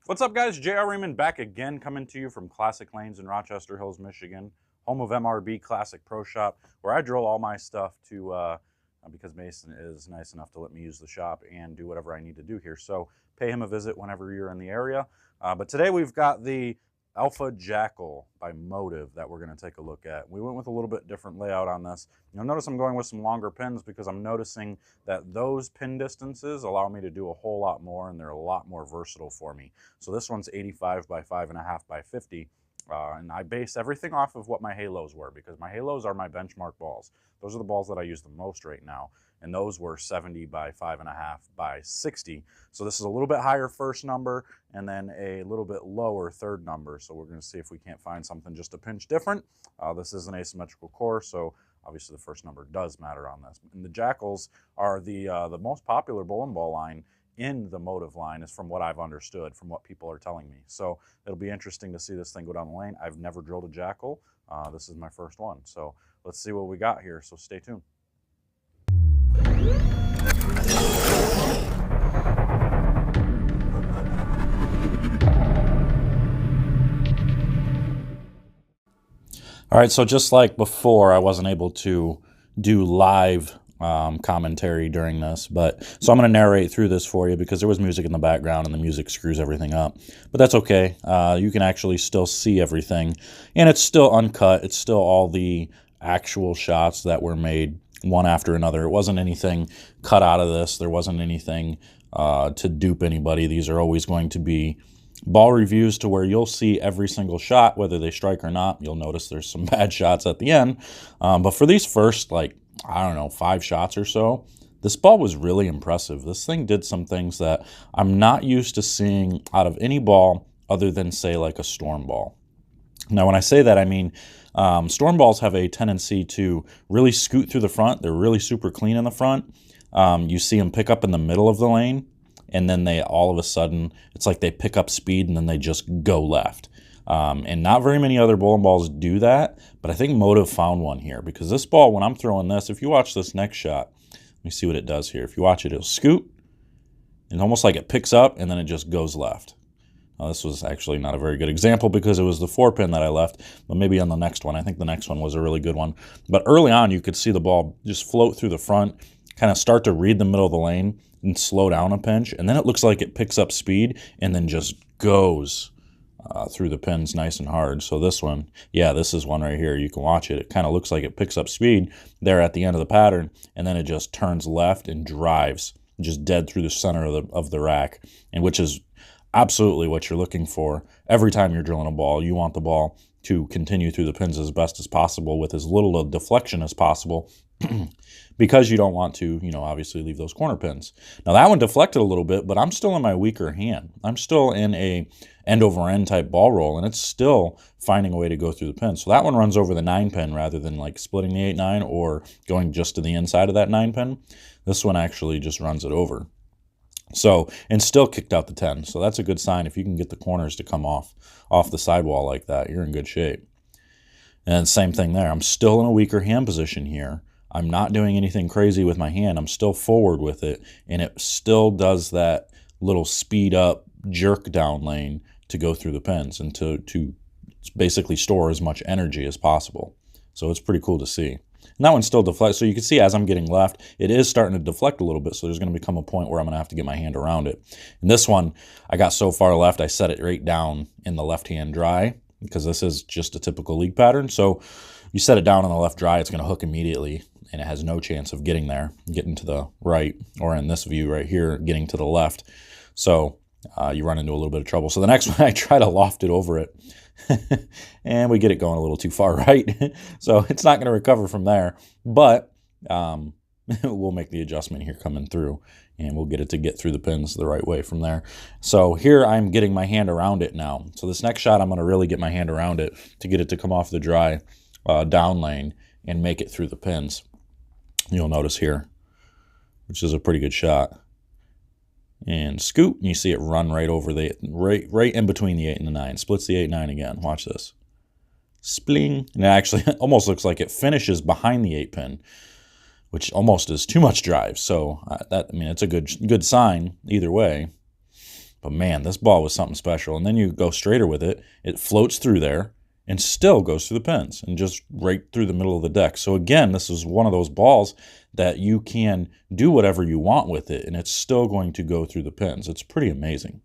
What's up, guys? Raymond back again, coming to you from Classic Lanes in Rochester Hills, Michigan, home of MRB Classic Pro Shop, where I drill all my stuff to, because Mason is nice enough to let me use the shop and do whatever I need to do here. So pay him a visit whenever you're in the area. But today we've got the Alpha Jackal by Motiv that we're going to take a look at. We went with a little bit different layout on this. You'll notice I'm going with some longer pins because I'm noticing that those pin distances allow me to do a whole lot more, and they're a lot more versatile for me. So this one's 85 by 5.5 by 50. And I base everything off of what my halos were, because my halos are my benchmark balls. Those are the balls that I use the most right now, and those were 70 by 5.5 by 60. So this is a little bit higher first number and then a little bit lower third number. So we're going to see if we can't find something just a pinch different. This is an asymmetrical core, so obviously the first number does matter on this. And the Jackals are the most popular bowling ball line in the Motiv line, is from what I've understood, from what people are telling me. So it'll be interesting to see this thing go down the lane. I've never drilled a Jackal. This is my first one. So let's see what we got here. So stay tuned. All right, so just like before, I wasn't able to do live commentary during this, so I'm going to narrate through this for you because there was music in the background and the music screws everything up, but that's okay. You can actually still see everything, and it's still uncut. It's still all the actual shots that were made one after another. It wasn't anything cut out of this. There wasn't anything to dupe anybody. These are always going to be ball reviews to where you'll see every single shot, whether they strike or not. You'll notice there's some bad shots at the end, but for these first, I don't know, 5 shots or so, this ball was really impressive. This thing did some things that I'm not used to seeing out of any ball other than, say, like a storm ball. Now, when I say that, I mean storm balls have a tendency to really scoot through the front. They're really super clean in the front. You see them pick up in the middle of the lane, and then they all of a sudden, it's like they pick up speed and then they just go left. And not very many other bowling balls do that, but I think Motiv found one here, because this ball, when I'm throwing this, if you watch this next shot, let me see what it does here. If you watch it, it'll scoot, and almost like it picks up, and then it just goes left. Now, this was actually not a very good example because it was the 4-pin that I left, but maybe on the next one. I think the next one was a really good one. But early on, you could see the ball just float through the front, kind of start to read the middle of the lane and slow down a pinch, and then it looks like it picks up speed and then just goes through the pins nice and hard. So this one, yeah, this is one right here. You can watch it. It kind of looks like it picks up speed there at the end of the pattern, and then it just turns left and drives just dead through the center of the rack, and which is absolutely what you're looking for every time you're drilling a ball. You want the ball to continue through the pins as best as possible with as little deflection as possible, because you don't want to, obviously leave those corner pins. Now, that one deflected a little bit, but I'm still in my weaker hand. I'm still in a end over end type ball roll, and it's still finding a way to go through the pin. So that one runs over the 9-pin rather than like splitting the 8-9 or going just to the inside of that 9-pin. This one actually just runs it over. So, and still kicked out the 10. So that's a good sign. If you can get the corners to come off the sidewall like that, you're in good shape. And same thing there. I'm still in a weaker hand position here. I'm not doing anything crazy with my hand. I'm still forward with it, and it still does that little speed up jerk down lane to go through the pins and to basically store as much energy as possible. So it's pretty cool to see. And that one still deflects. So you can see as I'm getting left, it is starting to deflect a little bit. So there's going to become a point where I'm going to have to get my hand around it. And this one, I got so far left, I set it right down in the left hand dry, because this is just a typical league pattern. So you set it down on the left dry, it's going to hook immediately, and it has no chance of getting there, getting to the right, or in this view right here, getting to the left. So you run into a little bit of trouble. So the next one, I try to loft it over it, and we get it going a little too far right. So it's not going to recover from there, but we'll make the adjustment here coming through, and we'll get it to get through the pins the right way from there. So here I'm getting my hand around it now. So this next shot, I'm going to really get my hand around it to get it to come off the dry down lane and make it through the pins. You'll notice here, which is a pretty good shot. And scoot, and you see it run right over the right in between the 8 and the 9. Splits the 8-9 again. Watch this. Spling. And it actually almost looks like it finishes behind the 8-pin, which almost is too much drive. So it's a good sign either way. But man, this ball was something special. And then you go straighter with it, it floats through there and still goes through the pins and just right through the middle of the deck. So again, this is one of those balls that you can do whatever you want with it and it's still going to go through the pins. It's pretty amazing.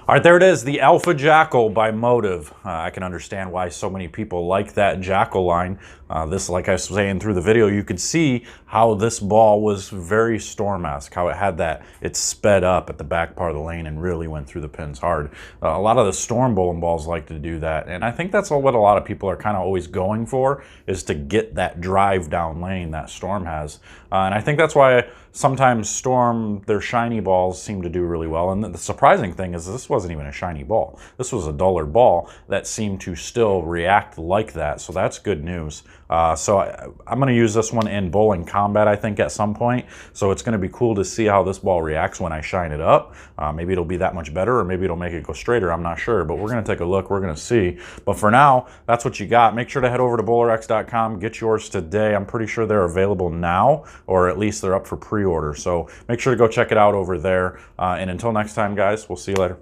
All right, there it is, the Alpha Jackal by Motiv. I can understand why so many people like that Jackal line. This, like I was saying through the video, you could see how this ball was very Storm-esque, how it had that, it sped up at the back part of the lane and really went through the pins hard. A lot of the Storm bowling balls like to do that, and I think that's what a lot of people are kind of always going for, is to get that drive down lane that Storm has. And I think that's why sometimes Storm, their shiny balls seem to do really well. And the surprising thing is this wasn't even a shiny ball. This was a duller ball that seemed to still react like that. So that's good news. So I'm going to use this one in bowling combat, I think, at some point. So it's going to be cool to see how this ball reacts when I shine it up. Maybe it'll be that much better, or maybe it'll make it go straighter. I'm not sure, but we're going to take a look. We're going to see. But for now, that's what you got. Make sure to head over to bowlerx.com. Get yours today. I'm pretty sure they're available now, or at least they're up for pre-order. So make sure to go check it out over there. And until next time, guys, we'll see you later.